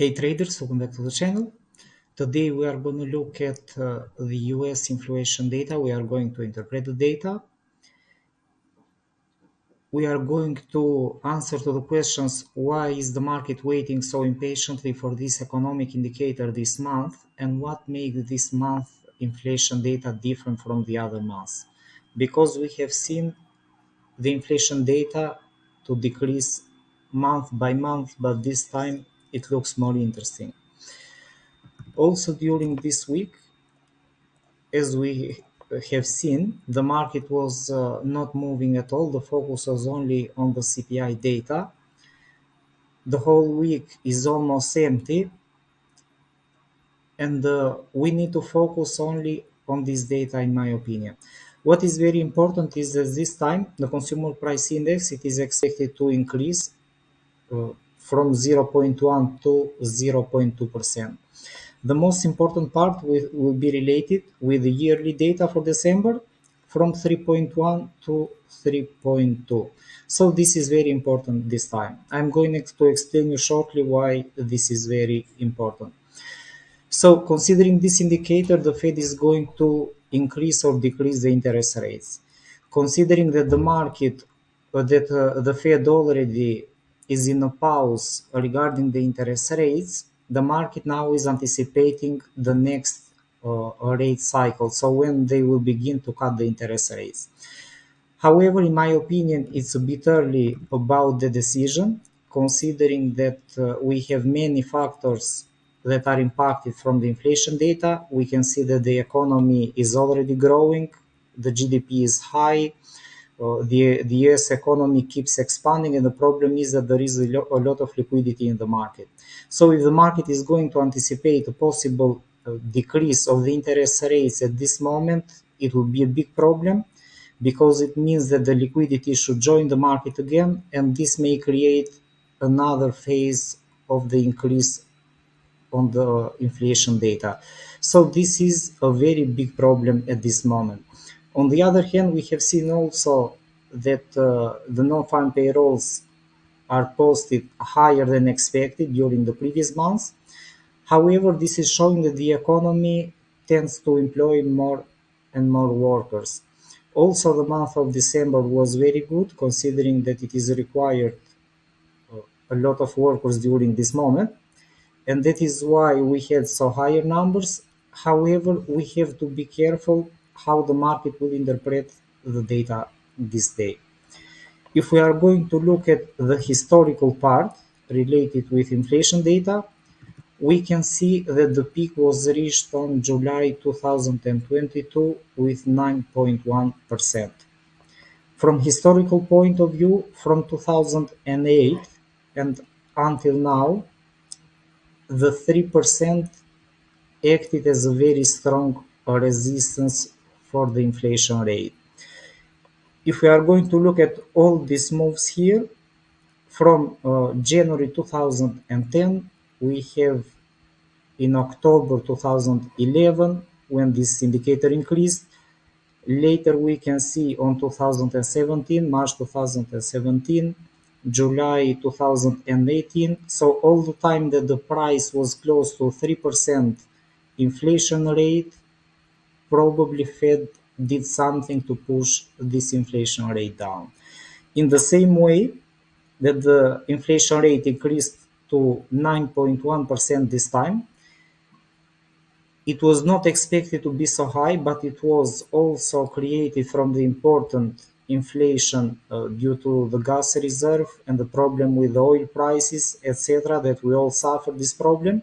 Hey traders, welcome back to the channel. Today we are going to look at the US inflation data. We are going to interpret the data. We are going to answer to the questions: why is the market waiting so impatiently for this economic indicator this month, and what made this month inflation data different from the other months? Because we have seen the inflation data to decrease month by month, but this time it looks more interesting. Also, during this week, as we have seen, the market was not moving at all. The focus was only on the CPI data. The whole week is almost empty, and we need to focus only on this data, in my opinion. What is very important is that this time the consumer price index, it is expected to increase from 0.1 to 0.2%. The most important part will be related with the yearly data for December from 3.1 to 3.2. So this is very important this time. I'm going to explain you shortly why this is very important. So considering this indicator, the Fed is going to increase or decrease the interest rates. Considering that the market, the Fed already is in a pause regarding the interest rates, the market now is anticipating the next rate cycle, so when they will begin to cut the interest rates. However, in my opinion, it's a bit early about the decision, considering that we have many factors that are impacted from the inflation data. We can see that the economy is already growing, the GDP is high, the US economy keeps expanding, and the problem is that there is a lot of liquidity in the market. So if the market is going to anticipate a possible decrease of the interest rates at this moment, it will be a big problem, because it means that the liquidity should join the market again, and this may create another phase of the increase on the inflation data. So this is a very big problem at this moment. On the other hand, we have seen also that the non-farm payrolls are posted higher than expected during the previous months. However, this is showing that the economy tends to employ more and more workers. Also, the month of December was very good, considering that it is required a lot of workers during this moment, and that is why we had so higher numbers. However, we have to be careful how the market will interpret the data this day. If we are going to look at the historical part related with inflation data, we can see that the peak was reached on July 2022 with 9.1%. From historical point of view, from 2008 and until now, the 3% acted as a very strong resistance for the inflation rate. If we are going to look at all these moves here, from January 2010, we have in October 2011 when this indicator increased. Later we can see on 2017, March 2017, July 2018. So all the time that the price was close to 3% inflation rate, probably Fed did something to push this inflation rate down. In the same way that the inflation rate increased to 9.1% this time, it was not expected to be so high, but it was also created from the important inflation due to the gas reserve and the problem with oil prices, etc., that we all suffer this problem.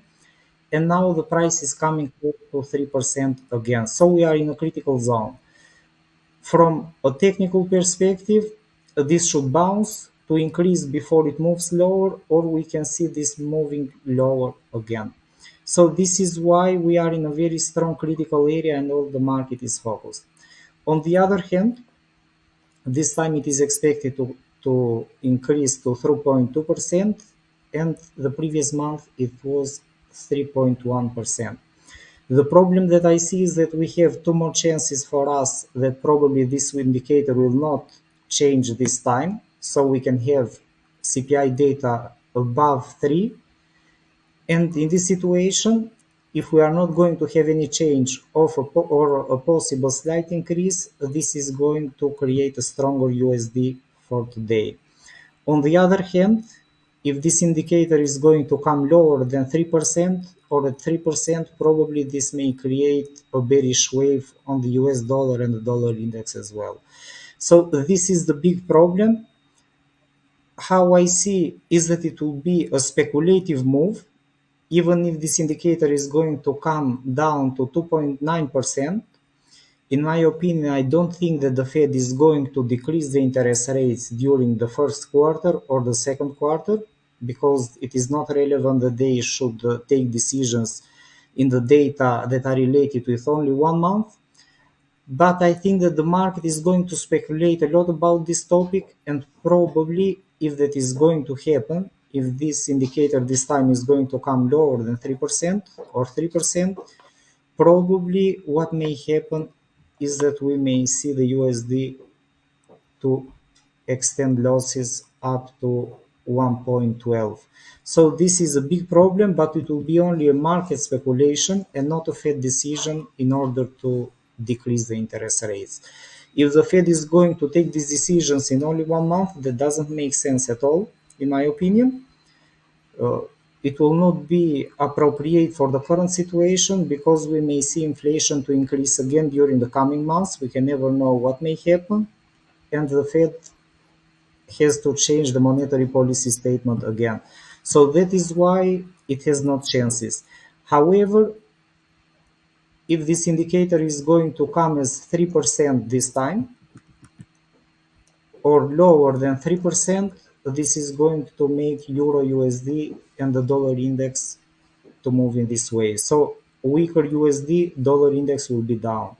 And now the price is coming to 3% again. So we are in a critical zone. From a technical perspective, this should bounce to increase before it moves lower, or we can see this moving lower again. So this is why we are in a very strong critical area and all the market is focused. On the other hand, this time it is expected to increase to 3.2%, and the previous month it was 3.1%. The problem that I see is that we have two more chances for us that probably this indicator will not change this time. So we can have CPI data above 3, And in this situation, if we are not going to have any change of or a possible slight increase, this is going to create a stronger USD for today. On the other hand, if this indicator is going to come lower than 3% or at 3%, probably this may create a bearish wave on the US dollar and the dollar index as well. So this is the big problem. How I see is that it will be a speculative move, even if this indicator is going to come down to 2.9%. In my opinion, I don't think that the Fed is going to decrease the interest rates during the first quarter or the second quarter, because it is not relevant that they should take decisions in the data that are related with only 1 month. But I think that the market is going to speculate a lot about this topic, and probably if that is going to happen, if this indicator this time is going to come lower than 3% or 3%, probably what may happen is that we may see the USD to extend losses up to 1.12. So this is a big problem, but it will be only a market speculation and not a Fed decision in order to decrease the interest rates. If the Fed is going to take these decisions in only 1 month, that doesn't make sense at all, in my opinion. Uh, it will not be appropriate for the current situation, because we may see inflation to increase again during the coming months. We can never know what may happen, and the Fed has to change the monetary policy statement again. So that is why it has no chances. However, if this indicator is going to come as 3% this time, or lower than 3%, this is going to make Euro USD and the dollar index to move in this way. So weaker USD, dollar index will be down.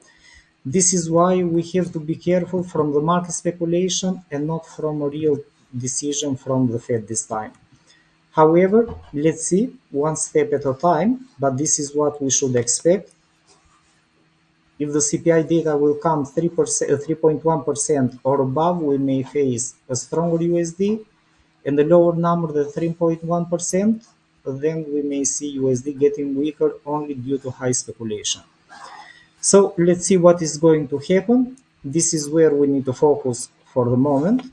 This is why we have to be careful from the market speculation and not from a real decision from the Fed this time. However, let's see, one step at a time, but this is what we should expect. If the CPI data will come 3.1% or above, we may face a stronger USD, and the lower number, the 3.1%, then we may see USD getting weaker only due to high speculation. So let's see what is going to happen. This is where we need to focus for the moment.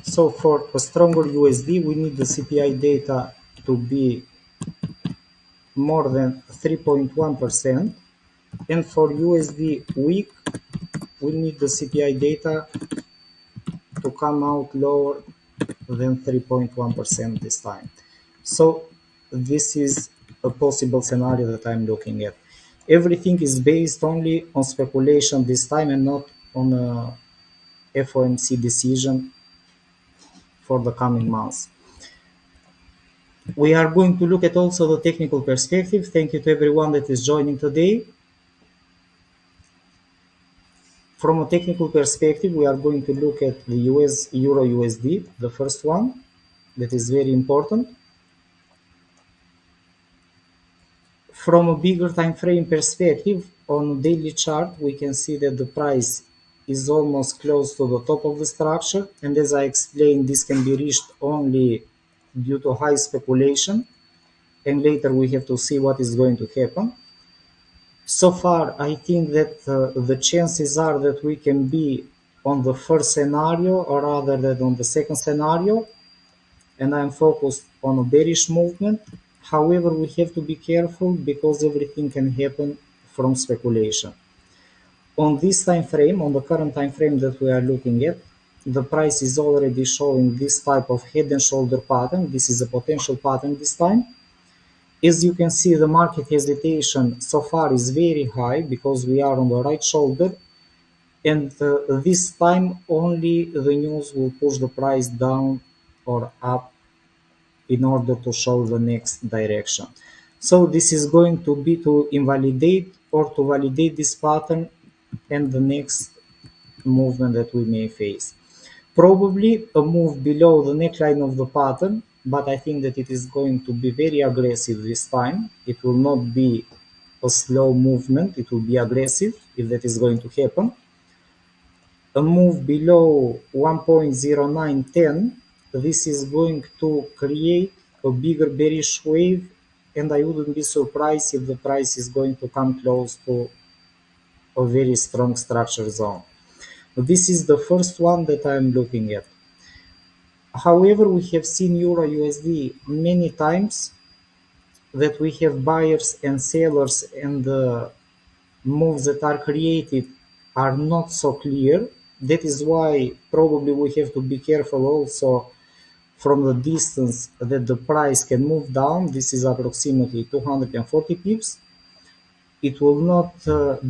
So for a stronger USD, we need the CPI data to be more than 3.1%. And for USD weak, we need the CPI data to come out lower than 3.1% this time. So this is a possible scenario that I'm looking at. Everything is based only on speculation this time and not on a FOMC decision for the coming months. We are going to look at also the technical perspective. Thank you to everyone that is joining today. From a technical perspective, we are going to look at the US Euro USD, the first one, that is very important. From a bigger time frame perspective, on daily chart, we can see that the price is almost close to the top of the structure, and as I explained, this can be reached only due to high speculation, and later we have to see what is going to happen. So far, I think that the chances are that we can be on the first scenario or rather than on the second scenario, and I'm focused on a bearish movement. However, we have to be careful because everything can happen from speculation. On this time frame, on the current time frame that we are looking at, the price is already showing this type of head and shoulder pattern. This is a potential pattern this time. As you can see, the market hesitation so far is very high because we are on the right shoulder, and this time only the news will push the price down or up in order to show the next direction. So this is going to be to invalidate or to validate this pattern and the next movement that we may face. Probably a move below the neckline of the pattern, but I think that it is going to be very aggressive this time. It will not be a slow movement. It will be aggressive if that is going to happen. A move below 1.0910, this is going to create a bigger bearish wave, and I wouldn't be surprised if the price is going to come close to a very strong structure zone. This is the first one that I'm looking at. However, we have seen Euro USD many times that we have buyers and sellers, and the moves that are created are not so clear. That is why probably we have to be careful also from the distance that the price can move down. This is approximately 240 pips. It will not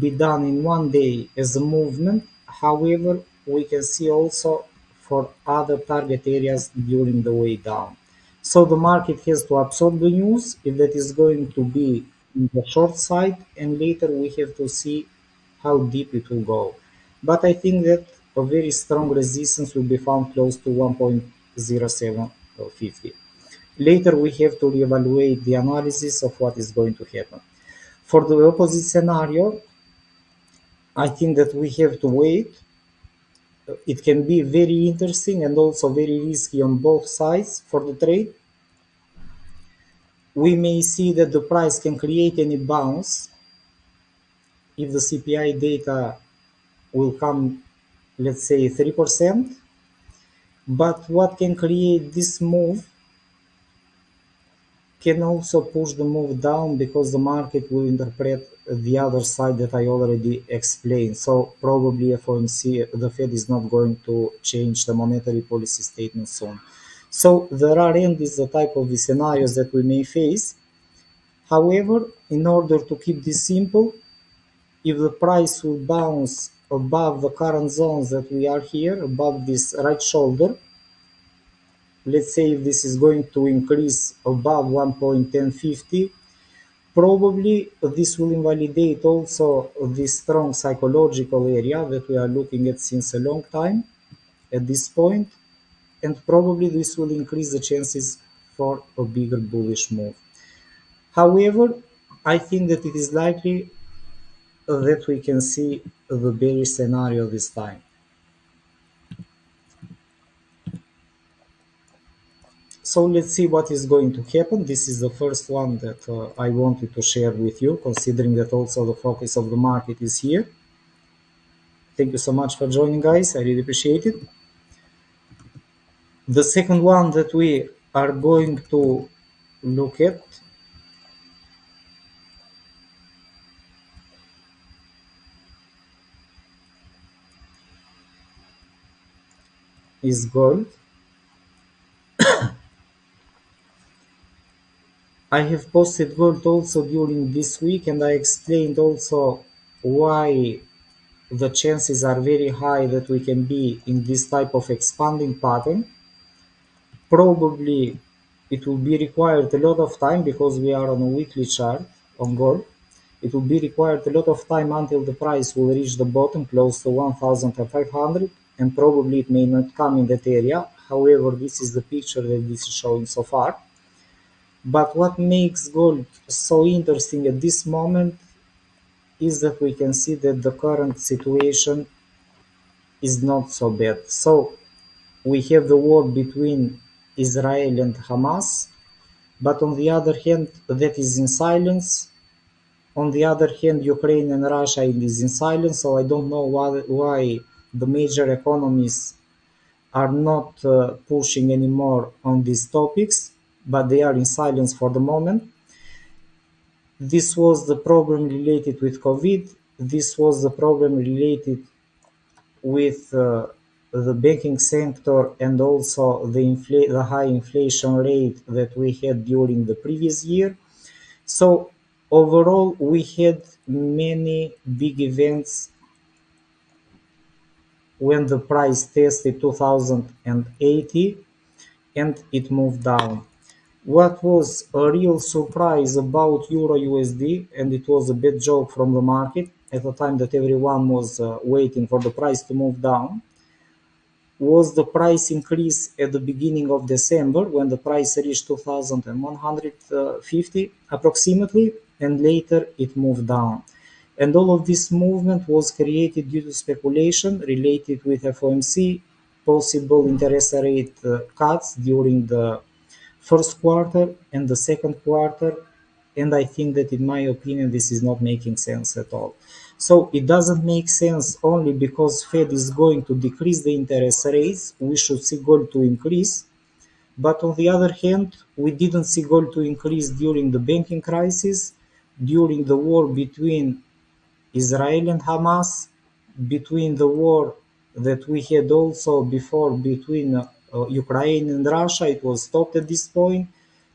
be done in one day as a movement. However, we can see also for other target areas during the way down. So the market has to absorb the news if that is going to be in the short side, and later we have to see how deep it will go. But I think that a very strong resistance will be found close to 1.0750. Later we have to reevaluate the analysis of what is going to happen. For the opposite scenario, I think that we have to wait. It can be very interesting and also very risky on both sides for the trade. We may see that the price can create any bounce if the CPI data will come, let's say 3%. But what can create this move can also push the move down, because the market will interpret the other side that I already explained. So probably FOMC, the Fed is not going to change the monetary policy statement soon. So there are endless the type of the scenarios that we may face. However, in order to keep this simple, if the price will bounce above the current zones that we are here, above this right shoulder, let's say if this is going to increase above 1.1050, probably this will invalidate also this strong psychological area that we are looking at since a long time at this point, and probably this will increase the chances for a bigger bullish move. However, I think that it is likely that we can see the bearish scenario this time. So let's see what is going to happen. This is the first one that I wanted to share with you, considering that also the focus of the market is here. Thank you so much for joining, guys. I really appreciate it. The second one that we are going to look at is gold. I have posted gold also during this week, and I explained also why the chances are very high that we can be in this type of expanding pattern. Probably it will be required a lot of time, because we are on a weekly chart on gold. It will be required a lot of time until the price will reach the bottom close to 1,500, and probably it may not come in that area. However, this is the picture that this is showing so far. But what makes gold so interesting at this moment is that we can see that the current situation is not so bad. So we have the war between Israel and Hamas, but on the other hand, that is in silence. On the other hand, Ukraine and Russia is in silence, so I don't know why the major economies are not pushing anymore on these topics, but they are in silence for the moment. This was the problem related with COVID. This was the problem related with the banking sector, and also the high inflation rate that we had during the previous year. So overall, we had many big events when the price tested 2080 and it moved down. What was a real surprise about Euro USD, and it was a bad joke from the market at the time that everyone was waiting for the price to move down, was the price increase at the beginning of December, when the price reached 2,150 approximately. and later it moved down. And all of this movement was created due to speculation related with FOMC, possible interest rate cuts during the first quarter and the second quarter. And I think that, in my opinion, this is not making sense at all. So it doesn't make sense only because Fed is going to decrease the interest rates. We should see gold to increase. But on the other hand, we didn't see gold to increase during the banking crisis, during the war between Israel and Hamas, between the war that we had also before between Ukraine and Russia. It was stopped at this point.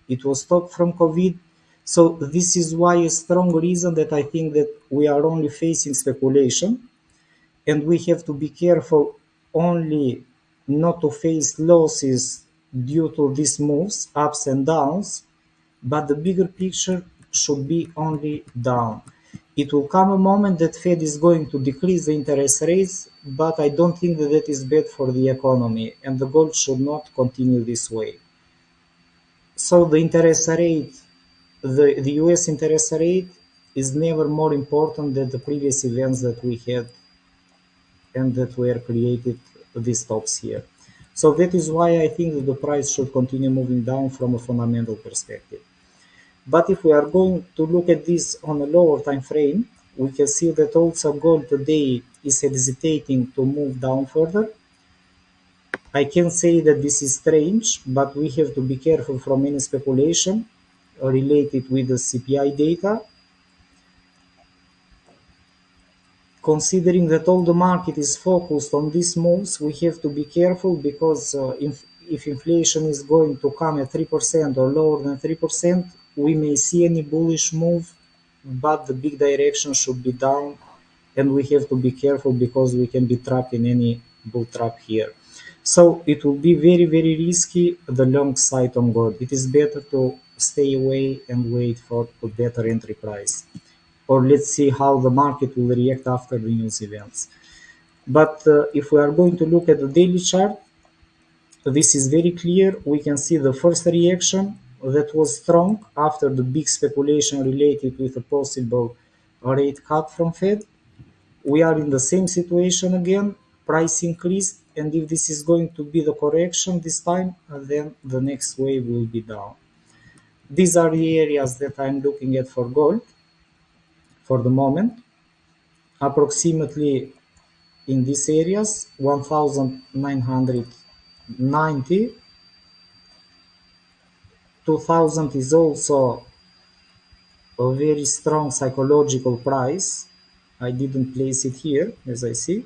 It was stopped from COVID. So this is why a strong reason that I think that we are only facing speculation, and we have to be careful only not to face losses due to these moves, ups and downs, but the bigger picture should be only down. It will come a moment that Fed is going to decrease the interest rates, but I don't think that that is bad for the economy, and the gold should not continue this way. So the interest rate, the US interest rate is never more important than the previous events that we had and that were created these tops here. So that is why I think that the price should continue moving down from a fundamental perspective. But if we are going to look at this on a lower time frame, we can see that also gold today is hesitating to move down further. I can say that this is strange, but we have to be careful from any speculation related with the CPI data. Considering that all the market is focused on these moves, we have to be careful because if inflation is going to come at 3% or lower than 3%, we may see any bullish move, but the big direction should be down, and we have to be careful because we can be trapped in any bull trap here. So it will be very, very risky, the long side on gold. It is better to stay away and wait for a better entry price. Or let's see how the market will react after the news events. But if we are going to look at the daily chart, this is very clear. We can see the first reaction that was strong after the big speculation related with a possible rate cut from Fed. We are in the same situation again, price increased, and if this is going to be the correction this time, then the next wave will be down. These are the areas that I'm looking at for gold for the moment. Approximately in these areas, 1990, 2000 is also a very strong psychological price. I didn't place it here, as I see.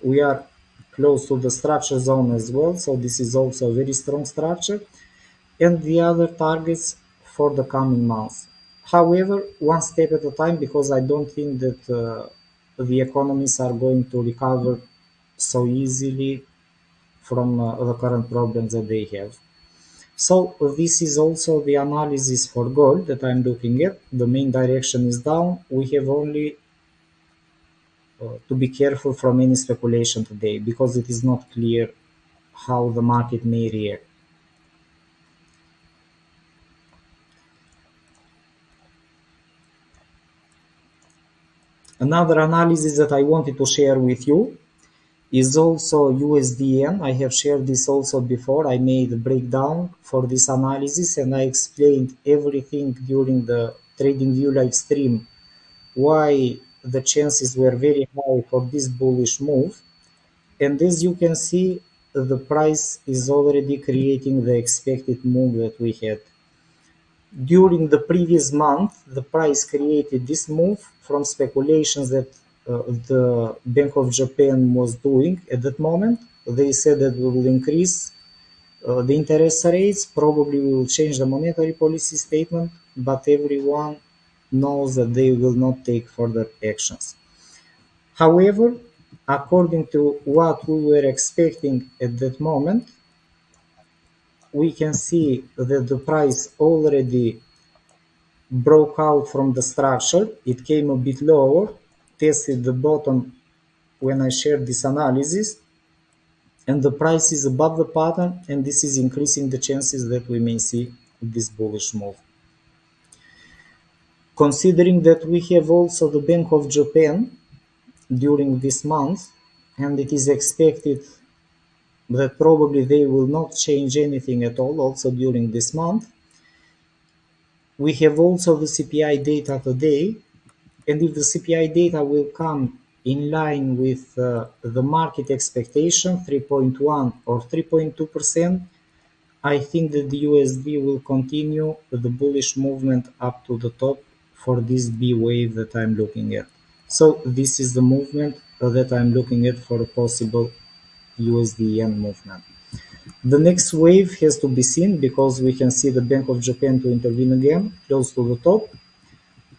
We are close to the structure zone as well, so this is also a very strong structure. And the other targets for the coming months. However, one step at a time, because I don't think that the economies are going to recover so easily from the current problems that they have. So this is also the analysis for gold that I'm looking at. The main direction is down. We have only to be careful from any speculation today because it is not clear how the market may react. Another analysis that I wanted to share with you is also USDN. I have shared this also before. I made a breakdown for this analysis and I explained everything during the TradingView live stream, why the chances were very high for this bullish move. And as you can see, the price is already creating the expected move that we had. During the previous month, the price created this move from speculations that the Bank of Japan was doing at that moment. They said that we will increase the interest rates, probably we will change the monetary policy statement, but everyone knows that they will not take further actions. However, according to what we were expecting at that moment, we can see that the price already broke out from the structure. It came a bit lower, tested the bottom when I shared this analysis, and the price is above the pattern, and this is increasing the chances that we may see this bullish move. Considering that we have also the Bank of Japan during this month, and it is expected that probably they will not change anything at all also during this month. We have also the CPI data today, and if the CPI data will come in line with the market expectation, 3.1 or 3.2%, I think that the USD will continue the bullish movement up to the top for this B wave that I'm looking at. So this is the movement that I'm looking at for a possible USD yen movement. The next wave has to be seen because we can see the Bank of Japan to intervene again close to the top.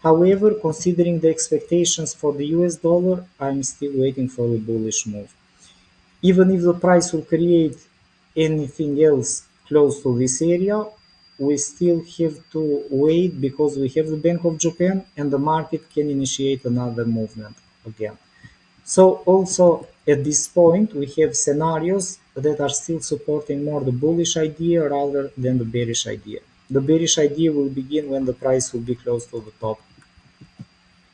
However, considering the expectations for the US dollar, I'm still waiting for a bullish move. Even if the price will create anything else close to this area, we still have to wait because we have the Bank of Japan and the market can initiate another movement again. So also at this point, we have scenarios that are still supporting more the bullish idea rather than the bearish idea. The bearish idea will begin when the price will be close to the top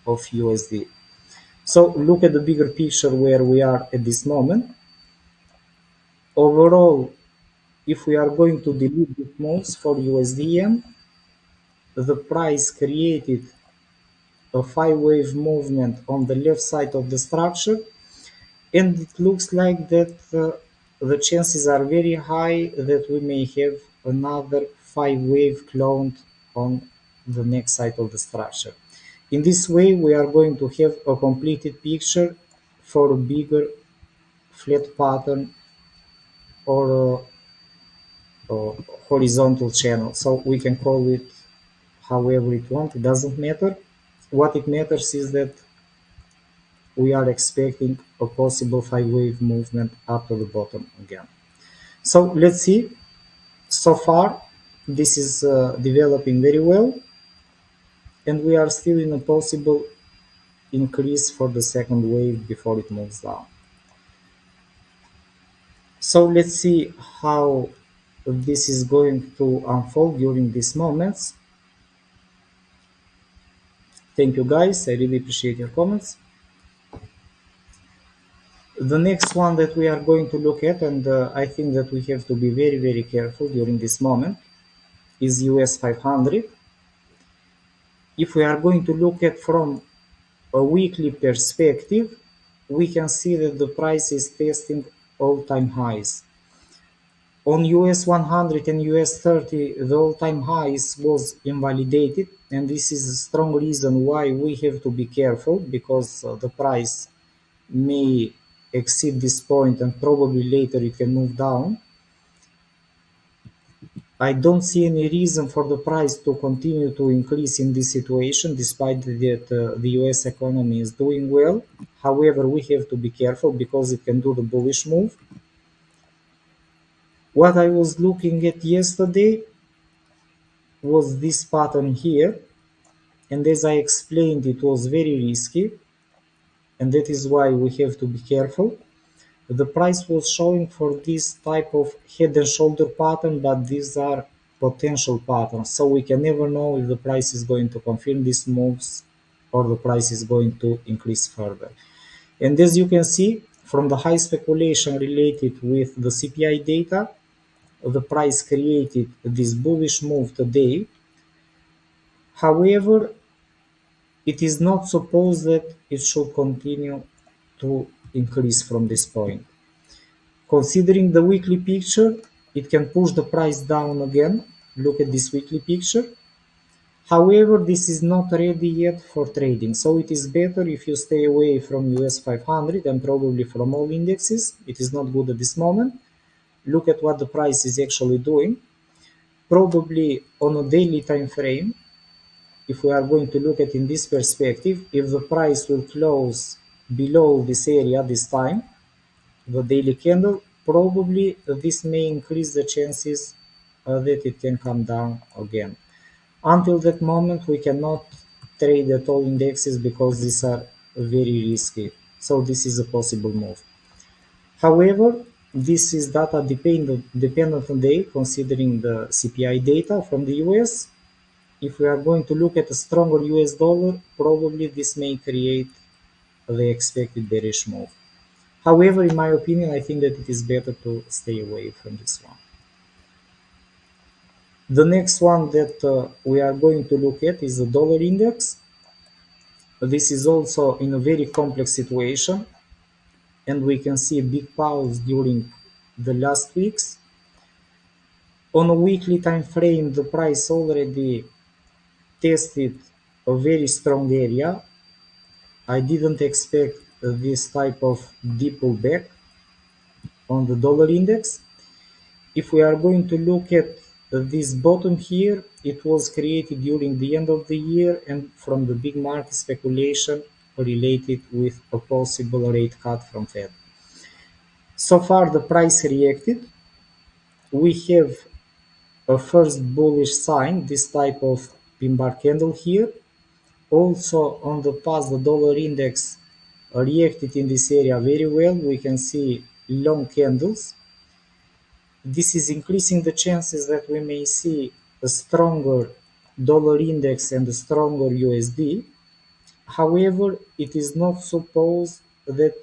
of USD. So look at the bigger picture where we are at this moment. Overall, if we are going to delete these moves for USD-yen, the price created a 5-wave movement on the left side of the structure, and it looks like that the chances are very high that we may have another 5-wave clone on the next side of the structure. In this way, we are going to have a completed picture for a bigger flat pattern or a horizontal channel. So we can call it however it want, it doesn't matter. What it matters is that we are expecting a possible 5-wave movement up to the bottom again. So let's see. So far, this is developing very well, and we are still in a possible increase for the second wave before it moves down. So let's see how this is going to unfold during these moments. Thank you guys, I really appreciate your comments. The next one that we are going to look at, and I think that we have to be very, very careful during this moment, is US 500. If we are going to look at from a weekly perspective, we can see that the price is testing all-time highs. On US 100 and US 30, the all-time highs was invalidated, and this is a strong reason why we have to be careful, because the price may exceed this point and probably later it can move down. I don't see any reason for the price to continue to increase in this situation, despite that the US economy is doing well. However, we have to be careful because it can do the bullish move. What I was looking at yesterday was this pattern here, and as I explained, it was very risky, and that is why we have to be careful. The price was showing for this type of head and shoulder pattern, but these are potential patterns, so we can never know if the price is going to confirm these moves or the price is going to increase further. And as you can see from the high speculation related with the CPI data, the price created this bullish move today. However, it is not supposed that it should continue to increase from this point. Considering the weekly picture, it can push the price down again. Look at this weekly picture. However, this is not ready yet for trading, so it is better if you stay away from US 500 and probably from all indexes. It is not good at this moment. Look at what the price is actually doing. Probably on a daily time frame, if we are going to look at in this perspective, if the price will close below this area this time, the daily candle, probably this may increase the chances that it can come down again. Until that moment, we cannot trade at all indexes because these are very risky. So this is a possible move. However, this is data dependent today, considering the CPI data from the US. if we are going to look at a stronger US dollar, probably this may create the expected bearish move. However, in my opinion, I think that it is better to stay away from this one. The next one that we are going to look at is the dollar index. This is also in a very complex situation, and we can see a big pause during the last weeks. On a weekly time frame, the price already tested a very strong area. I didn't expect this type of deep pullback on the dollar index. If we are going to look at this bottom here, it was created during the end of the year and from the big market speculation related with a possible rate cut from Fed. So far, the price reacted. We have a first bullish sign, this type of pin bar candle here. Also, on the past, the dollar index reacted in this area very well. We can see long candles. This is increasing the chances that we may see a stronger dollar index and a stronger USD. However, it is not supposed that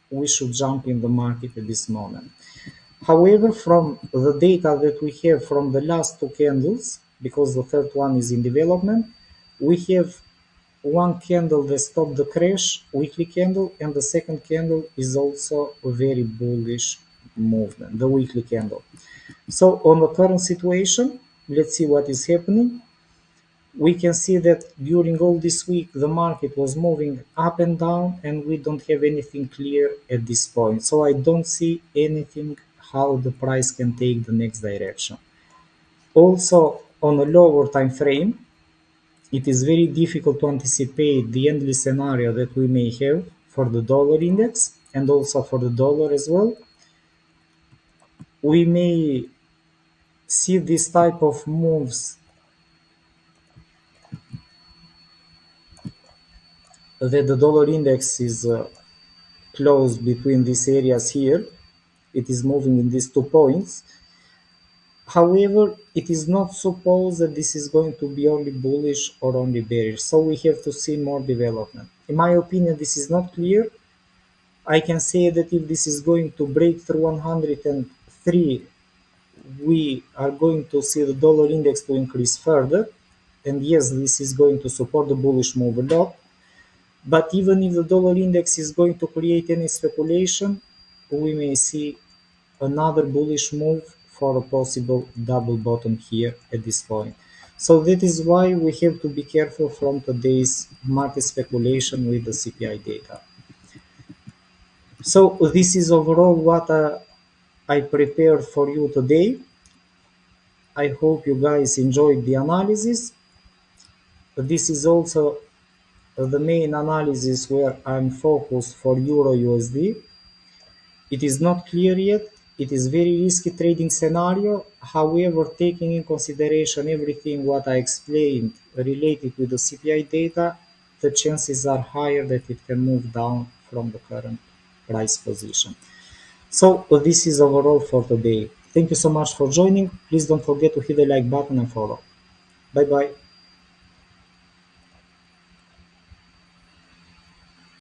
we should jump in the market at this moment. However, from the data that we have from the last two candles, because the third one is in development, we have one candle that stopped the crash, weekly candle, and the second candle is also a very bullish movement, the weekly candle. So on the current situation, let's see what is happening. We can see that during all this week, the market was moving up and down, and we don't have anything clear at this point. So I don't see anything how the price can take the next direction. Also, on a lower time frame, it is very difficult to anticipate the endless scenario that we may have for the dollar index and also for the dollar as well. We may see this type of moves that the dollar index is close between these areas here. It is moving in these 2 points. However, it is not supposed that this is going to be only bullish or only bearish, so we have to see more development. In my opinion, this is not clear. I can say that if this is going to break through 103, we are going to see the dollar index to increase further. And yes, this is going to support the bullish move a lot. But even if the dollar index is going to create any speculation, we may see another bullish move for a possible double bottom here at this point. So that is why we have to be careful from today's market speculation with the CPI data. So this is overall what I prepared for you today. I hope you guys enjoyed the analysis. This is also the main analysis where I'm focused for Euro USD. It is not clear yet. It is very risky trading scenario. However, taking in consideration everything what I explained related with the CPI data, the chances are higher that it can move down from the current price position. So this is overall for today. Thank you so much for joining. Please don't forget to hit the like button and follow. Bye bye.